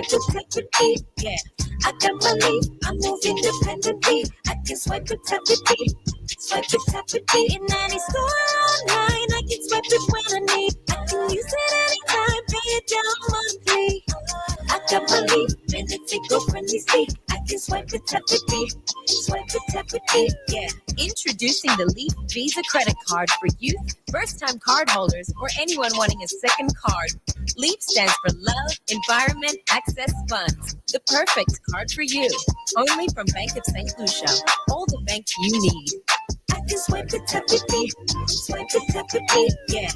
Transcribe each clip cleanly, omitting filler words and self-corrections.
swipe it, tap it, beat. Yeah, I got my leaf, I move independently. I can swipe it, tap it, beat. Swipe it, tap it, beat. In any store online, I can swipe it when I need. I can use it anytime, pay it down monthly. I got my leaf, minutes eco-friendly speed. I can swipe it, tap it, beat. Swipe it, tap it, beat. Yeah. Introducing the Leaf Visa credit card for youth, first-time card holders, or anyone wanting a second card. LEAP stands for Love, Environment, Access Funds. The perfect card for you. Only from Bank of St. Lucia. All the bank you need. I can swipe it, tap it, beat. Swipe it, tap it, beat. Yeah.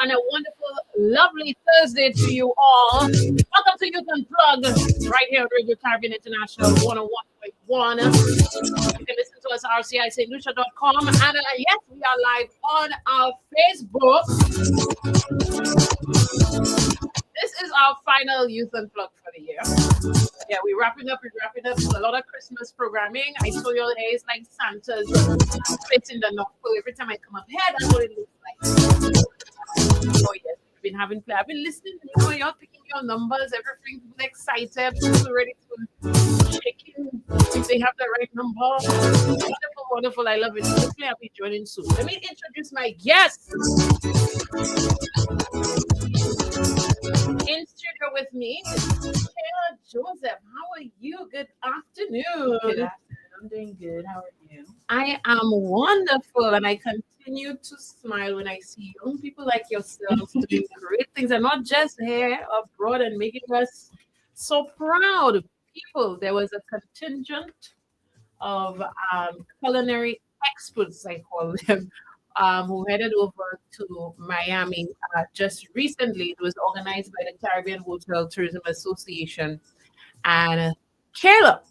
And a wonderful, lovely Thursday to you all. Welcome to Youth Unplugged, right here on Radio Caribbean International 101.1. You can listen to us at rcistlucia.com. And yes, we are live on our Facebook. This is our final Youth Unplugged for the year. Yeah, we're wrapping up. A lot of Christmas programming. I saw your hair is like Santa's face in the North Pole. Every time I come up here, that's what it looks like. Oh yes, I've been listening. You know, you're picking your numbers. Everything's excited. People ready to check in if they have the right number. Wonderful. I love it. Hopefully, I'll be joining soon. Let me introduce my guest. In studio with me, Kayla Joseph. How are you? Good afternoon. Good afternoon. I'm doing good. How are you? I am wonderful, and I continue to smile when I see young people like yourselves doing great things, and not just here abroad, and making us so proud. People, there was a contingent of culinary experts, I call them, who headed over to Miami just recently. It was organized by the Caribbean Hotel Tourism Association, and Kayla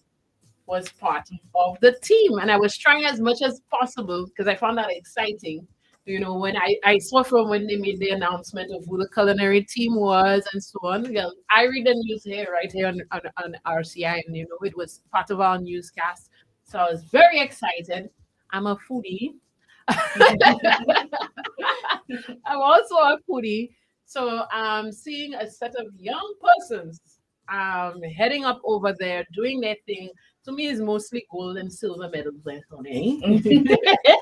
was part of the team, and I was trying as much as possible because I found that exciting. You know, when I saw from when they made the announcement of who the culinary team was and so on. Well, I read the news here, right here on RCI, and you know, it was part of our newscast. So I was very excited. I'm a foodie. I'm also a foodie. So seeing a set of young persons heading up over there, doing their thing, to me is mostly gold and silver medals, honey.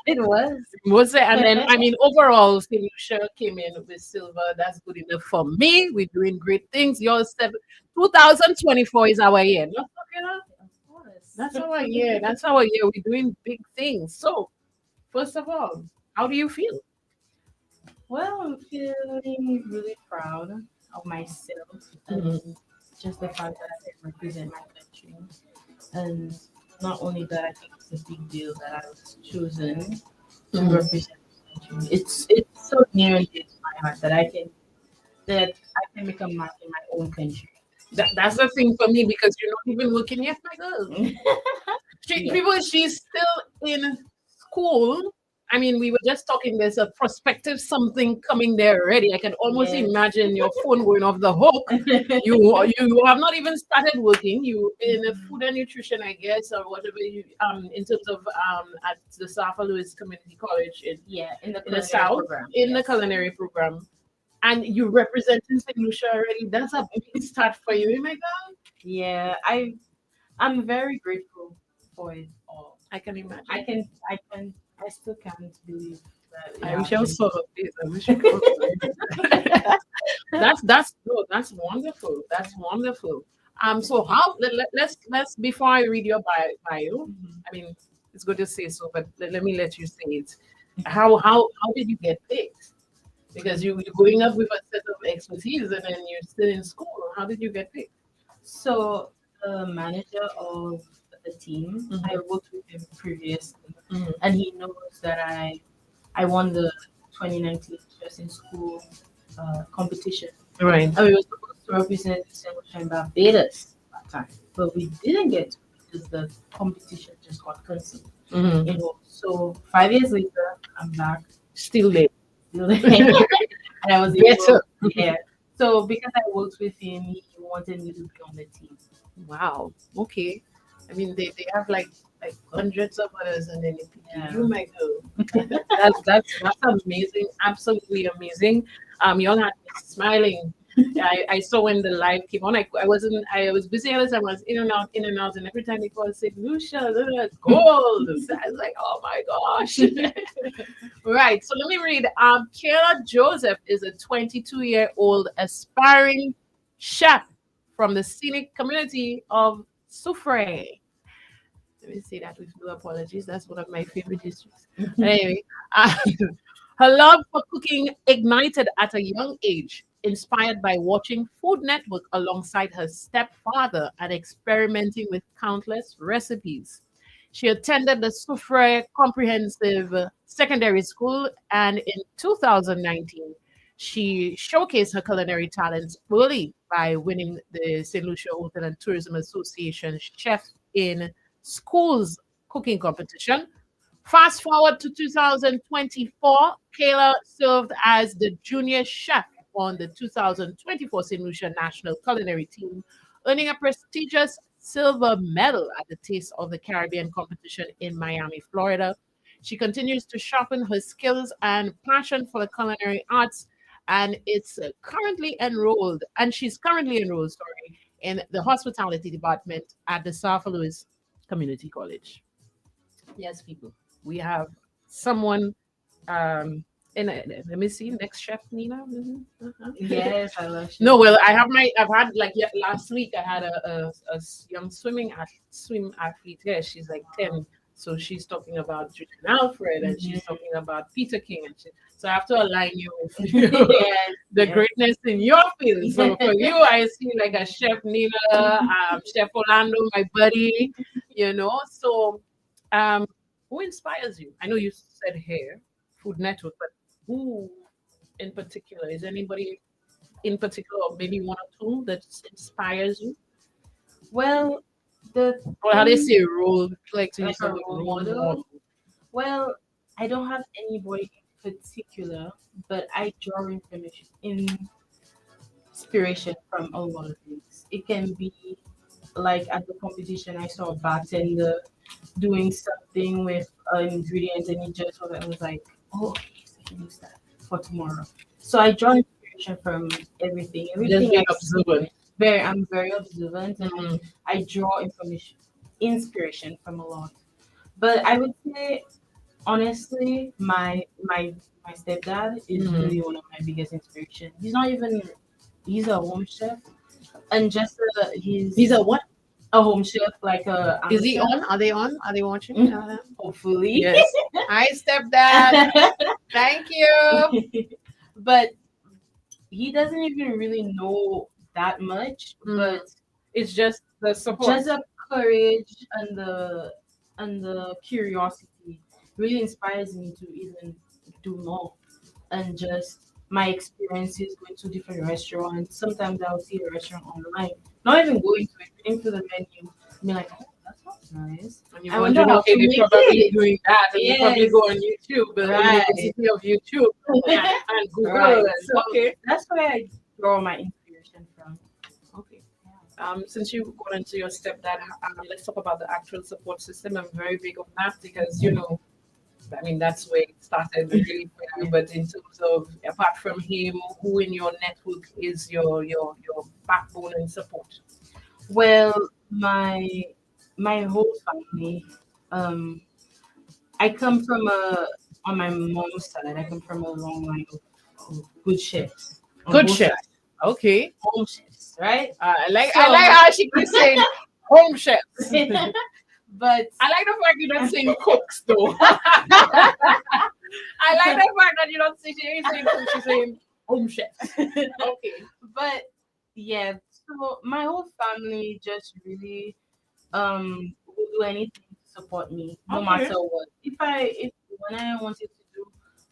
It was. And then, I mean, overall, Lucia came in with silver. That's good enough for me. We're doing great things. 2024 is our year. Not talking Of course. That's our year. That's our year. We're doing big things. So, first of all, how do you feel? Well, I'm feeling really proud of myself and just the fact that I can represent my country. And not only that, I think it's a big deal that I was chosen to represent my country. It's so near and dear to my heart that I can make a mark in my own country. That's the thing for me, because you're not even looking at my girl. She's still in school. I mean, we were just talking, there's a prospective something coming there already. I can almost imagine your phone going off the hook. You have not even started working. You in food and nutrition, I guess, or whatever you in terms of at the Safa Lewis Community College in the South program. The culinary program. And you representing St. Lucia already. That's a big start for you, my girl. Yeah, I'm very grateful for it all. I can imagine. I still can't believe that. I wish I was so happy. I wish I could. That's wonderful. That's wonderful. So how let's before I read your bio, I mean, it's good to say so, but let me let you say it. How did you get picked? Because you're going up with a set of expertise and then you're still in school. How did you get picked? So the manager of the team. Mhm. I worked with him previously, Mhm. and he knows that I won the 2019 Just in School competition. Right. And we were supposed to represent St. Lucia in Barbados that time, but we didn't get to because the competition just got cancelled. Mhm. So 5 years later, I'm back. Still there. Still there. And I was able, Better. yeah. So because I worked with him, he wanted me to be on the team. Wow. Okay. I mean, they have like hundreds of others, and then they pick Yeah. you, my girl. That's amazing. Absolutely amazing. Y'all had me smiling. I saw when the live came on. I was busy all the time. I was in and out, and every time they called, said Lucia, gold. So I was like, oh my gosh. Right. So let me read. Kayla Joseph is a 22-year-old aspiring chef from the scenic community of Soufrière. Let me say that with no apologies. That's one of my favorite districts. Anyway, uh, her love for cooking ignited at a young age, inspired by watching Food Network alongside her stepfather and experimenting with countless recipes. She attended the Soufrière Comprehensive Secondary School, and in 2019, she showcased her culinary talents early by winning the St. Lucia Hotel and Tourism Association Chef in Schools cooking competition. Fast forward to 2024, Kayla served as the junior chef on the 2024 St. Lucia National Culinary Team, earning a prestigious silver medal at the Taste of the Caribbean competition in Miami, Florida. She continues to sharpen her skills and passion for the culinary arts, and she's currently enrolled, sorry, in the hospitality department at the South Louis Community College. Yes, people, we have someone in let me see, next chef Nina. Mhm, uh-huh. Yes, I love No, you. well, I've had like, yeah, last week I had young swim athlete here. She's like 10. So she's talking about Julian Alfred, and she's talking about Peter King, so I have to align you with Yes, the yes. greatness in your field. So for you, I see like a chef Nina, Chef Orlando, my buddy, So um who inspires you? I know you said hair, Food Network, but who in particular? Is anybody in particular, or maybe one or two that inspires you? Well, the Or how they thing, say role, like to like use a the word role role model, model. well, I don't have anybody in particular, but I draw inspiration from a lot of things. It can be like at the competition, I saw a bartender doing something with an ingredient, and he just was like, "Oh, okay, so I can use that for tomorrow." So I draw inspiration from everything. Just Everything being I see, observant. I'm very observant, and Mhm. I draw inspiration from a lot. But I would say honestly, my stepdad is Mhm. really one of my biggest inspiration. He's not even he's a home chef, and just These he's are what? a home chef, like a Is he amateur. on? Are they on? Are they watching? Hopefully. Yes. Hi, stepdad. Thank you. But he doesn't even really know that much, Mhm. but It's just the support. just the courage and the curiosity really inspires me to even do more. And just my experiences going to different restaurants. Sometimes I'll see a restaurant online, not even going to it, reading through the menu, be like, oh, that sounds nice. And you're I wonder wondering, how okay, to they make probably it. doing that, and you probably Yes, go on YouTube, the right. university of YouTube, and Google. Right. And, So okay. that's where I draw my inspiration from. Okay. Since you got into your stepdad, let's talk about the actual support system. I'm very big on that because, I mean, that's where it started really for you. But in terms of, apart from him, who in your network is your backbone and support? Well, my whole family, um, I come from on my mom's side, I come from a long line of good chefs on Good both chef. sides, Okay. home chefs, right? I like So, how she keeps saying home chefs. but I like the fact you're not saying cooks though. I like the fact that you're not saying she ain't saying cooks, she's saying home chefs. Okay. but yeah, so my whole family just really will do anything to support me, no Okay. matter what. If when I wanted to do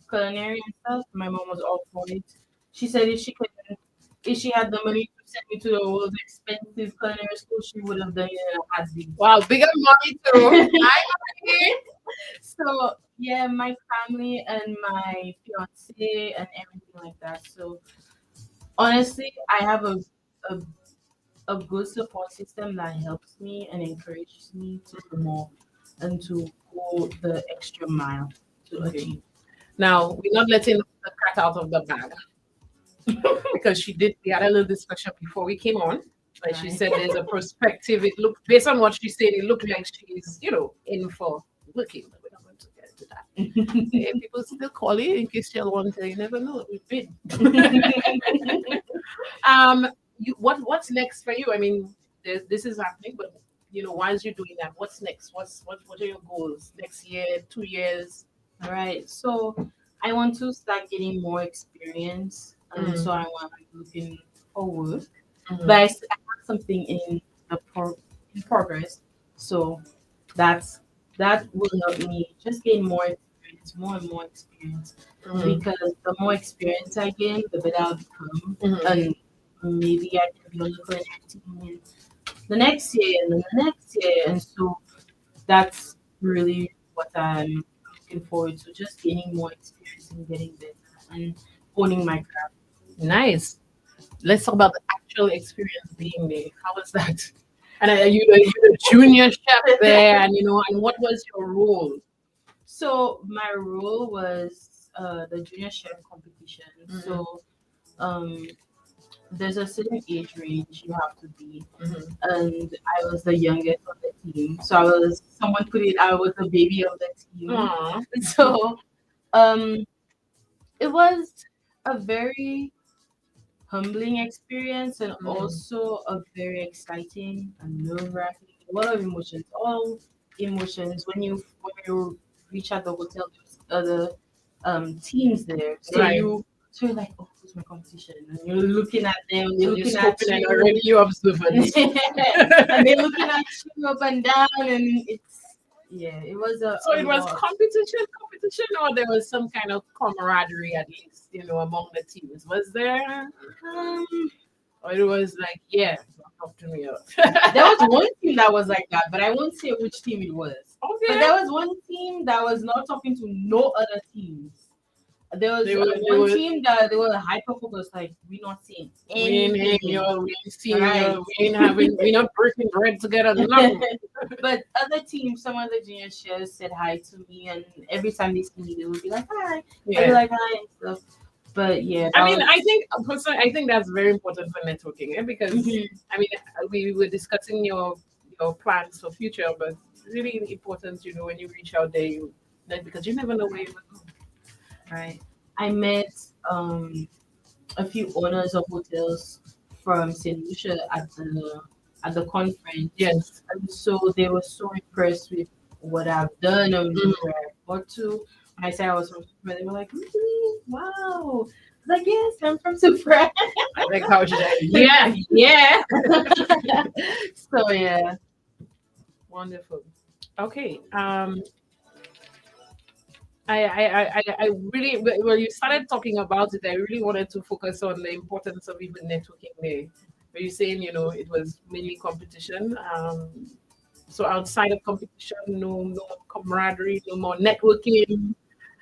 culinary and stuff, my mom was all for it. She said if she had the money to send me to the most expensive culinary school, she would have done it in a heartbeat. Wow, bigger mommy too. I agree. So yeah, my family and my fiance and everything like that. So honestly, I have a, a good support system that helps me and encourages me to do more and to go the extra mile to Okay. achieve. Now we're not letting the cat out of the bag because she did. We had a little discussion before we came on. But she Right. said there's a perspective. It looked based on what she said, it looked like she's, in for looking. But we're not going to get into that. If people still call you in case you want to, you never know. We've been. um, what's next for you? I mean, this is happening, but why is you doing that? What's next? What are your goals next year, 2 years? All right. So I want to start getting more experience, and so I want to looking forward. Mhm. But I have something in progress, so that's that will help me just gain more experience, more and more experience. Mhm. Because the more experience I gain, the better I'll become, Mhm. and maybe I can be on the culinary team in the next year and then the next year, and so that's really what I'm looking forward to. Just gaining more experience and getting better and honing my craft. Nice. Let's talk about the actual experience being there. How was that? And you the junior chef there, and and what was your role? So my role was the junior chef competition. Mhm. So um, there's a certain age range you have to be, Mhm. and I was the youngest on the team. So someone put it, I was the baby of the team. Aw. So um, it was a very humbling experience and Mhm. also a very exciting and nerve-wracking. A lot of emotions, all emotions. When you reach at the hotel, there's other teams there, Right. so you're like, oh, who's my competition? And you're looking at them, they're So you're looking at scoping and you, already you observant. and they're looking at you up and down, and it was So a it was lot. competition, or there was some kind of camaraderie at least, among the teams. Was there? Um, Or it was like, yeah, talk to me up. There was one team that was like that, but I won't say which team it was. But Okay. there was one team that was not talking to no other teams. There was They one were team that they were hyper focused, like we're not seeing we ain't hanging anything. you, we ain't seeing Right. you, we not breaking bread together, nothing. But other teams, some of the junior chefs said hi to me, and every time they see me, they would be like, hi. I'd be Yeah. like, hi, and stuff. But yeah, I that mean, was. personally, I think that's very important for networking, because Mhm. I mean, we were discussing your plans for future, but it's really important, when you reach out there, because you never know where you will go. Right. I met um a few owners of hotels from St. Lucia at the conference, Yes. and so they were so impressed with what I've done and Mm. where I got to. When I said I was from Super, they were like, "Really? Wow!" I was like, "Yes, I'm from Super." I like how she's like, yeah, yeah. So yeah, Wonderful. Okay. I really, when you started talking about it, I really wanted to focus on the importance of even networking there. Were you saying, it was mainly competition? So outside of competition, no more camaraderie, no more networking.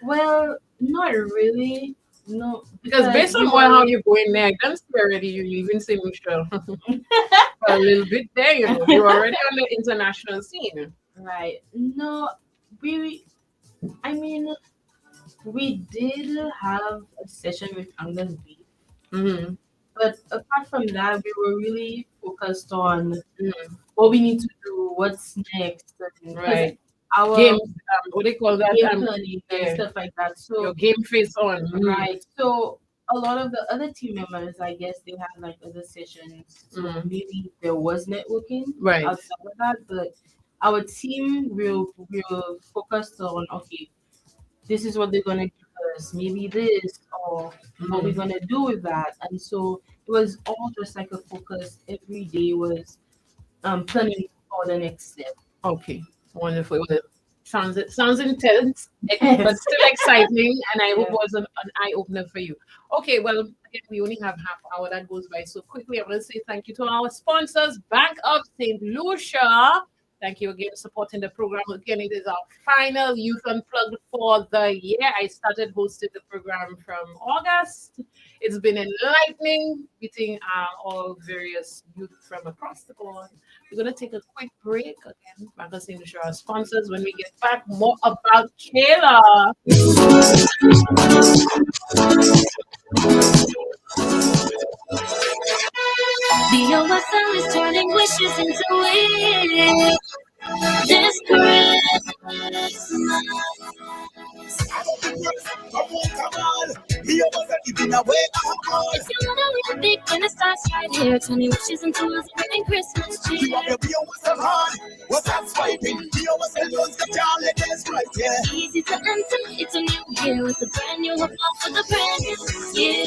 well, not really, no, Because because based on how you go in there, I don't see already you even say Michelle for a little bit there, you're already on the international scene. right, no, we. I mean, we did have a session with Angus Beef, Mm-hmm. but apart from that, we were really focused on Mm-hmm. what we need to do, what's next, because Right. our Game, what they call that? game planning and Yeah, stuff like that. your So, game face on. Mm. right. So, a lot of the other team members, I guess, they had like other sessions. So Mm. maybe there was networking Right. outside of that, but our team will focused on okay, this is what they're gonna give us, maybe this or what we're Mm. gonna do with that. And so it was all just like a focus every day was planning for the next step. Okay, wonderful. Well, sounds intense, but Yes. still exciting, and I hope Yeah. it was an eye opener for you. Okay, well, again, we only have half hour that goes by so quickly. I want to say thank you to our sponsors, Bank of St. Lucia. Thank you again supporting the program. Again, it is our final Youth Unplugged for the year. I started hosting the program from August. It's been enlightening, meeting all various youth from across the board. We're going to take a quick break again. Back us into our sponsors. When we get back, more about Kayla. The OSL is turning wishes into wins. This Christmas. Come on, the OSL giving away our hearts. If you wanna live big, then it starts right here. Turning wishes into a winning Christmas cheer. You want to be OSL hard? What's that swiping? The OSL loans got y'all legends right here. Easy to enter, it's a new year. It's a brand new hope for the brand new year.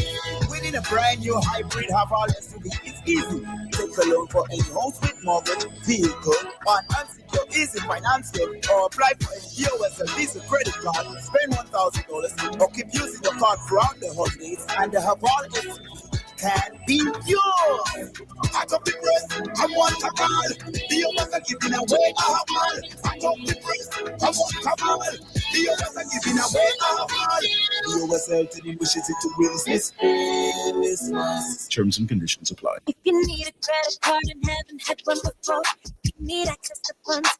Winning a brand new hybrid have all SUV. It's easy. Take a loan for any house with mortgage, vehicle, on unsecured easy financing, or apply for any USL Visa credit card. Spend $1,000 or keep using your card throughout the holidays, and the have all SUV can be yours. Pack up the press, I want a call. The others are giving away a ball. Pack up the press, I want a call. The others are giving away a ball. The OSL to the wishes it to win this Christmas. Terms and conditions apply. If you need a credit card and haven't had one before, if you need access to funds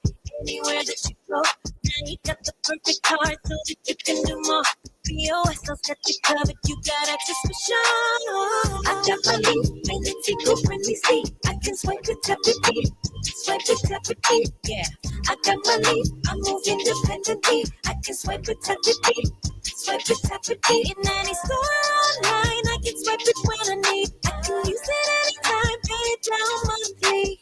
anywhere that you go, now you got the perfect card so that you can do more. POSL's got you covered, you got access for sure. I got money and it's eco-friendly. See, I can swipe it, tap it, swipe it, tap it, yeah. I got money, I move independently. I can swipe it, tap it, swipe it, tap it, in any store online. I can swipe it when I need. I can use it anytime, pay it down monthly.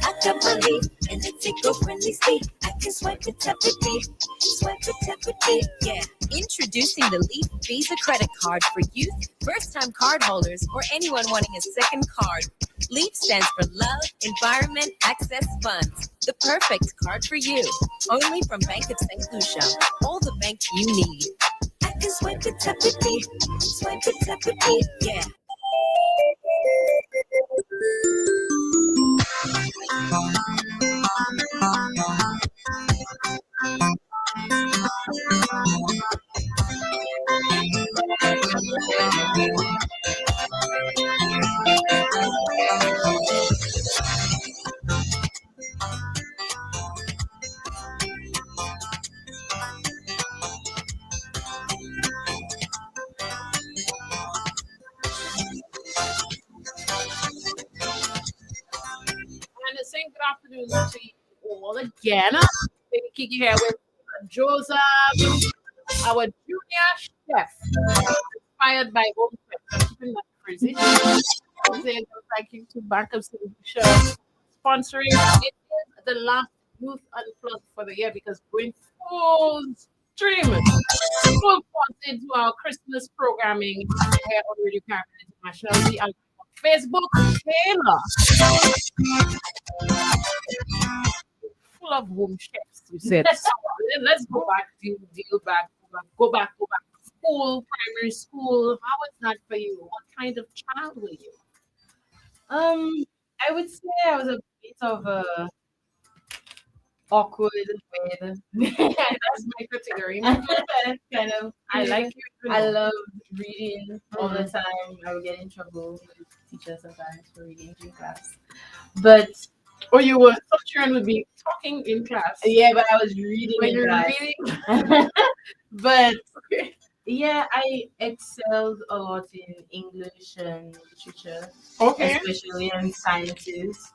I got money and it's eco-friendly. See, I can swipe it, tap it, swipe it, tap it, yeah. Introducing the Leap Visa credit card for youth, first-time card holders, or anyone wanting a second card. LEAP stands for Love, Environment, Access Funds. The perfect card for you. Only from Bank of St. Lucia. All the bank you need. I can swipe it, tap it, swipe it, tap it, yeah. And the same good afternoon to you all again. Baby Kiki here with Joseph, our junior chef, inspired by home chef. I'm keeping that crazy. Saying thank you to Bank of St. Lucia sponsoring. It is the last Youth Unplugged for the year because going full stream, full force into our Christmas programming here on Radio Caribbean International. We are on Facebook, Kayla, full of home chefs. You said. So let's go back, deal back, go back. School, primary school. How was that for you? What kind of child were you? I would say I was a bit of a awkward with That's my category. kind of. I like you. I love reading all the Mhm. time. I would get in trouble with teachers sometimes for reading in class. But Or you were some children would be talking in class. yeah, but I was reading When in you're class. reading, But okay. yeah, I excelled a lot in English and literature, Okay. especially in sciences.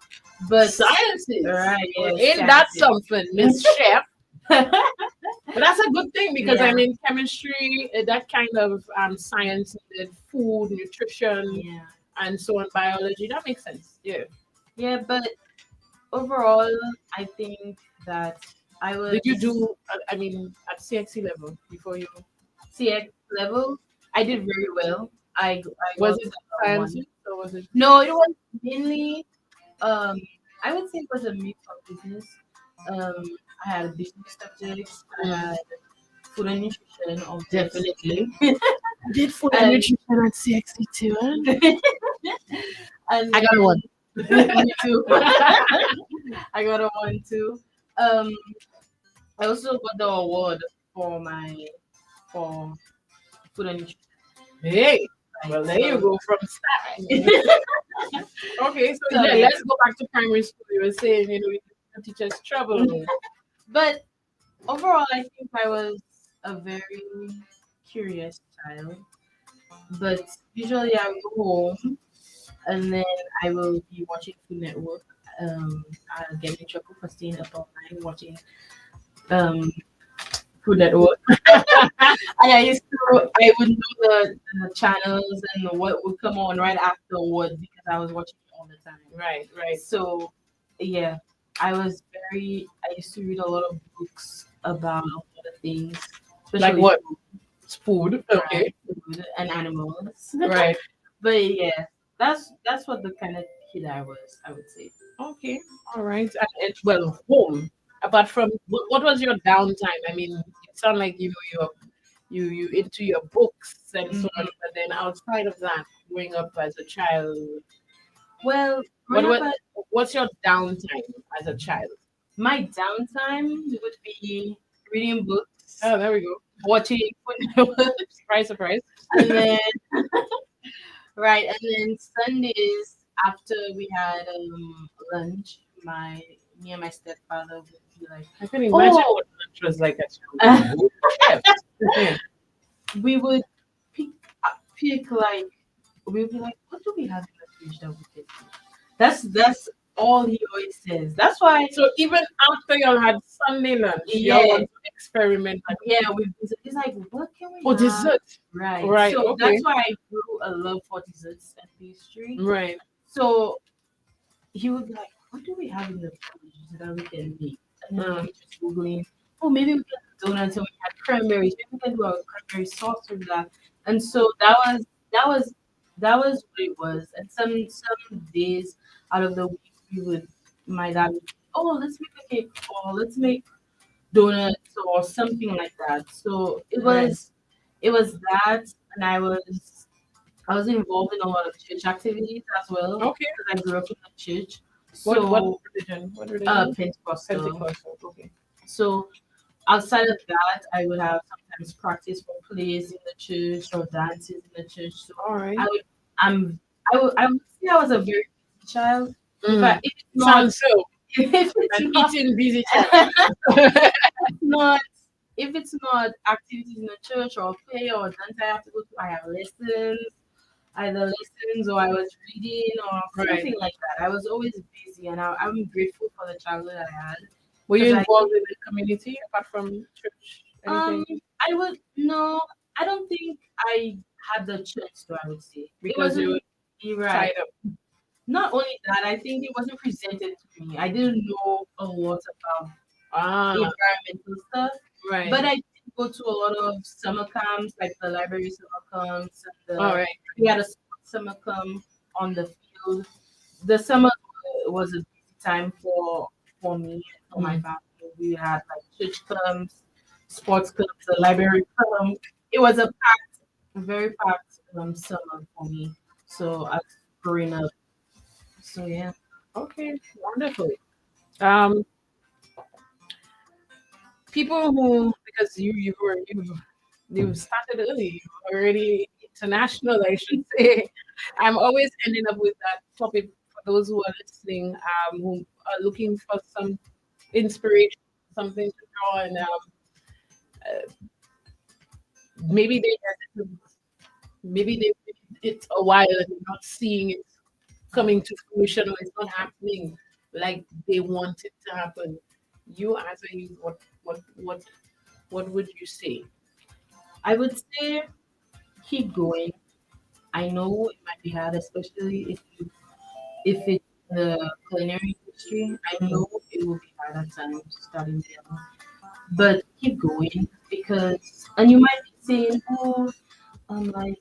But Sciences. right, Well, yeah, ain't that sciences. something, Miss Chef? But that's a good thing because I Yeah. mean chemistry, that kind of science, food, nutrition, Yeah. and so on, biology. That makes sense. Yeah. Yeah, but overall, I think that I was Did you do? I mean, at CXC level before you CX level. I did very well. I was got it one. sciences or was it? No, it was mainly I would say it was a mix of business. Um, I had business subjects. I had food and nutrition, obviously, Definitely. I did food and and nutrition at CXC too. Huh? and I got a one. then me too. I got a one too. Um, I also got the award for my for food and nutrition. Hey, Right, well, there you so go from start. Okay, so so yeah, yeah. let's go back to primary school. You were saying, the teachers trouble. But overall, I think I was a very curious child. But usually I will go home and then I will be watching Food Network. I'll get in trouble for staying up all night watching um Food Network. And I would know the channels and what would come on right afterwards because I was watching it all the time. Right, right. So yeah, I used to read a lot of books about a lot of things, Like especially what? It's food. Okay. food and animals. Right. But yeah, that's what the kind of kid I was, I would say. Okay. All right. Well, home. Apart from what was your downtime? I mean, it sounds like you into your books and so on. Mhm. But then outside of that, growing up as a child, Well, what growing up what what's your downtime as a child? my downtime would be reading books, Oh, there we go. watching Food Network, Surprise, surprise. and then right, and then Sundays after we had lunch, my me and my stepfather would be like, I can imagine oh, what lunch was like at your home. Yes. we would pick pick like we would be like, what do we have in the fridge that we can eat? That's all he always says. That's why, So even after y'all had Sunday lunch, y'all yeah, want to experiment. yeah. It's like, what can we Oh, have? dessert. Right. Right. So Okay. that's why I grew a love for desserts and pastry. Right. So he would be like, what do we have in the fridge that we can make? And then Mm. we just googling, oh, maybe we can do donuts and we had cranberries. Maybe we can do a cranberry sauce with that. And so that was that was what it was. And some days out of the week we would my dad would, oh, let's make a cake or let's make donuts or something like that. So Right. it was that, and I was involved in a lot of church activities as well Okay. because I grew up in a church. What So religion? What religion? Pentecostal. Pentecostal. Okay. So outside of that, I would have sometimes practice for plays in the church or dances in the church. So All right. I would I would say I was a very busy child. Mm. If it's not Sounds so. if it's An not eating busy child. not if it's not activities in the church or play or dance I have to go to, I have lessons, either lessons or I was reading or Right. something like that. I was always busy, and I'm grateful for the childhood I had. Were you 'Cause involved in the community apart from church? um, Anything? I would no, I don't think I had the chance to. I would say it Because you wasn't were right. tied up. Not only that, I think it wasn't presented to me. I didn't know a lot about Ah, environmental stuff. right. But I did go to a lot of summer camps, like the library summer camps, and All right. we had a summer camp on the field. The summer was a busy time for me and for my family. We had like church camps, sports clubs, the library camp. It was a very packed summer for me. So I was growing up. So yeah. Okay. Wonderful. Um, people who because you started early, you were already international, I should say. I'm always ending up with that topic for those who are listening, who are looking for some inspiration, something to draw, and maybe maybe it's a while and they're not seeing it coming to fruition or it's not happening like they want it to happen. You as a youth, what would you say? I would say keep going. I know it might be hard, especially if it's the culinary industry. I know it will be hard at times starting there, but keep going because and you might be saying, oh, like,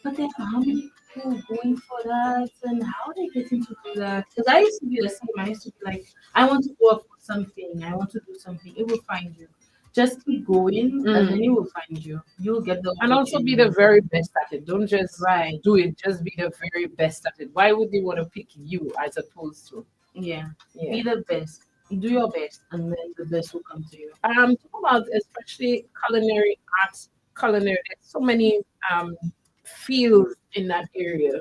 but then how many? people going for that and how they getting to do that? Because I used to be the same. I used to be like, I want to go up for something. I want to do something. It will find you. Just keep going, and then it will find you. You'll get the And also be the opportunity. very best at it. Don't just Right. do it, just be the very best at it. Why would they want to pick you as opposed to? Yeah. Yeah. Be the best. Do your best, and then the best will come to you. Talk about especially culinary arts, culinary. There's so many fields in that area,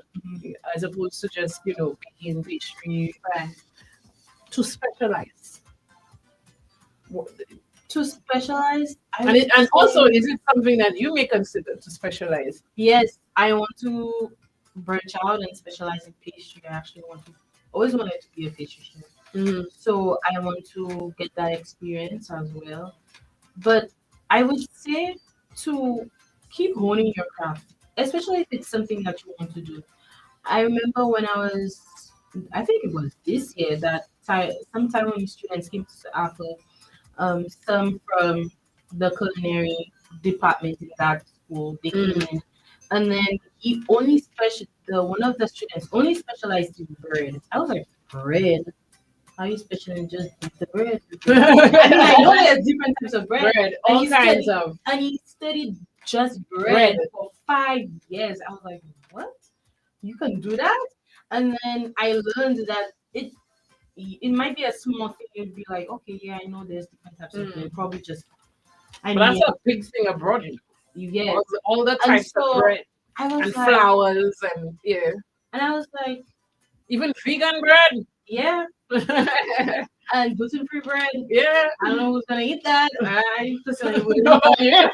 as opposed to just baking pastry Right. to specialize. Wha- To specialize, I And would and also, say is it something that you may consider to specialize? yes. I want to branch out and specialize in pastry. I actually want to always wanted to be a pastry chef. Mm. So I want to get that experience as well. But I would say to keep honing your craft, especially if it's something that you want to do. I remember when I think it was this year that some Taiwanese students came to Apple, some from the culinary department in that school. They came Mm. in, and then one of the students only specialized in bread. I was like, bread? How you special in just the bread? Because I mean, I know there's different types of bread, Bread, and all kinds of he studied just bread. bread for 5 years. I was like, what? You can do that? And then I learned that it might be a small thing. You'd be like, okay, yeah, I know there's different types of bread. Probably just, I But that's mean, a big thing abroad. you get. All the And types of so bread I was and like, flours and yeah, and I was like, even vegan bread. yeah, and gluten-free bread. Yeah. I don't know who's gonna eat that. I personally wouldn't. No, yeah.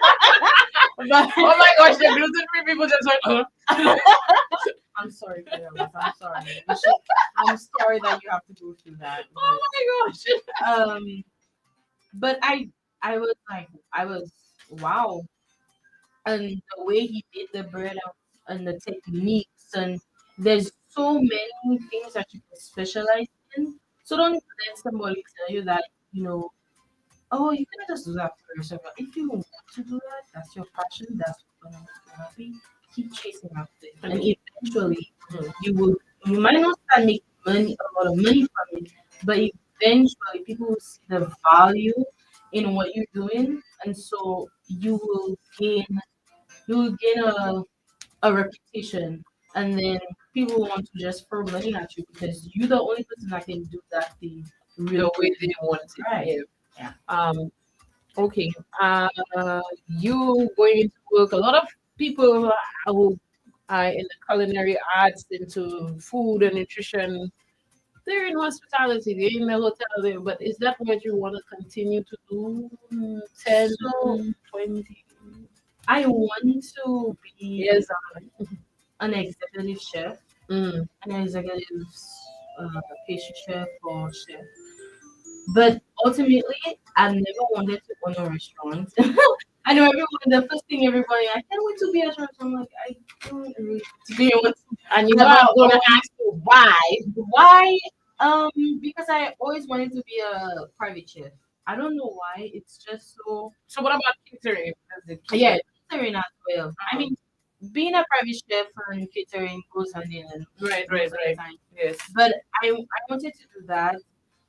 But Oh my gosh, the gluten-free people just went, I'm sorry, Kayla. I'm sorry. I'm sorry that you have to go through that. oh my gosh. But I was like, I was wow, and the way he did the bread and the techniques, and there's so many things that you can specialize in. So don't let somebody tell you that oh, you can just do that for yourself. But if you want to do that, that's your passion. That's what's gonna make you happy. Keep chasing after it, and eventually you will. You might not start making a lot of money from it, but eventually people will see the value in what you're doing, and so you will gain a reputation, and then people want to just throw money at you because you're the only person that can do that thing The way they want it. right. Yeah. Yeah. Okay. You going into work. A lot of people who are in the culinary arts, into food and nutrition, they're in hospitality, they're in the hotel there. But is that what you want to continue to do? 10, So 20 I want to be years an executive chef, on? an executive pastry chef or chef. But ultimately, I've never wanted to own a restaurant. I know everyone. The first thing everybody, I can't wait to be a chef. I'm like, I don't really want to. And you Never are going to own- ask you why. Why? Because I always wanted to be a private chef. I don't know why. It's just so. So what about catering? Does it Yeah, catering as well. I Uh-huh. mean, being a private chef and catering goes hand in hand. Right, most of right, the right. time. Yes. But I wanted to do that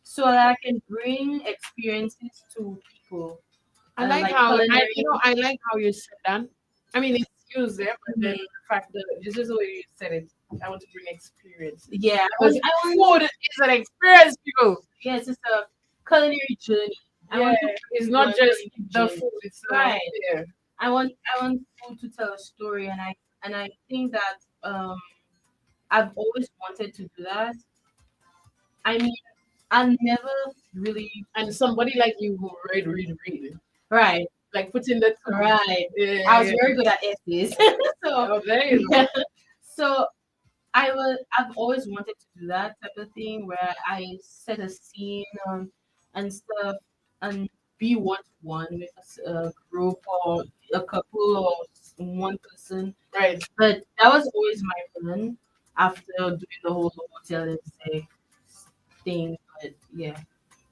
so that I can bring experiences to people. I like like how culinary. I like how you said that. I mean, it's used there, but then Mhm. the fact that this is the way you said it. I want to bring experience. Yeah, Because I want. food is an experience, people. Yes, it's a culinary journey. I Yeah, want to it's go not on just culinary the journey. food. It's Right. yeah. I want food to tell a story, and I think that I've always wanted to do that. I mean, I never really And somebody like you who read, right, like put in the time. right. Yeah, I was yeah. very good at essays, so Oh, there you go. so I've always wanted to do that type of thing where I set a scene and stuff and be one to one with a group or a couple or one person. Right. But that was always my plan after doing the whole hotel exec thing. But yeah,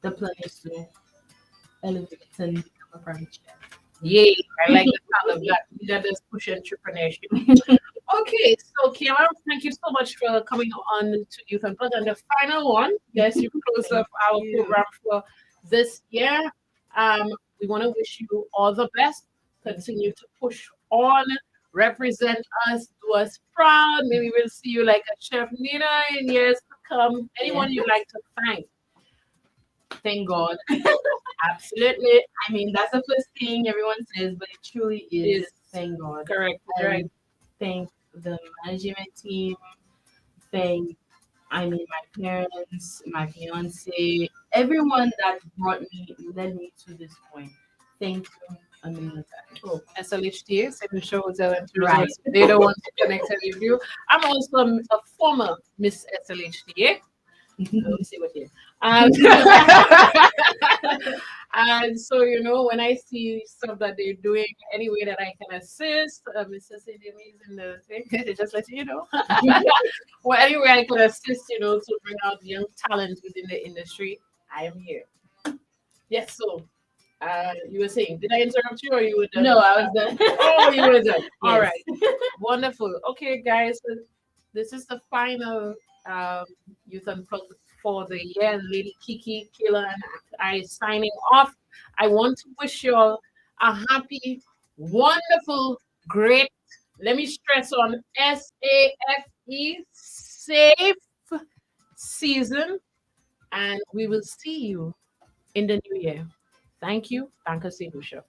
the plan is to elevate and become a private chef. Yay. I like the sound of that. That does push entrepreneurship. Okay, so Kayla, thank you so much for coming on to Youth Unplugged. And the final one, yes, you close up our you. program for this year. Um, we want to wish you all the best. Continue to push on, represent us, do us proud. Maybe we'll see you like a Chef Nina in years to come. Anyone you'd like to thank? Thank God. Absolutely. I mean, that's the first thing everyone says, but it truly is. Is Thank God. correct. And Right. thank the management team. Thank, I mean, my parents, my fiance, everyone that brought me, led me to this point. Thank you a million times. Oh, SLHTA, Seven Shows and Right. They're the ones who connected with you. I'm also a former Miss SLHTA. Let me see what here. And, and so, when I see stuff that they're doing, any way that I can assist, Mr. Cindy is in the thing, just let you know. Well, anyway, I can assist, to bring out young talent within the industry, I am here. Yes, so you were saying, did I interrupt you or you were done? No, I was done. Oh, you were done. All Yes. right. Wonderful. Okay, guys, so this is the final Youth Unplugged for the year. Lady Kiki, Kayla, and I signing off. I want to wish you all a happy, wonderful, great, let me stress on SAFE, safe season, and we will see you in the new year. Thank you. Danke sehr, Lucia.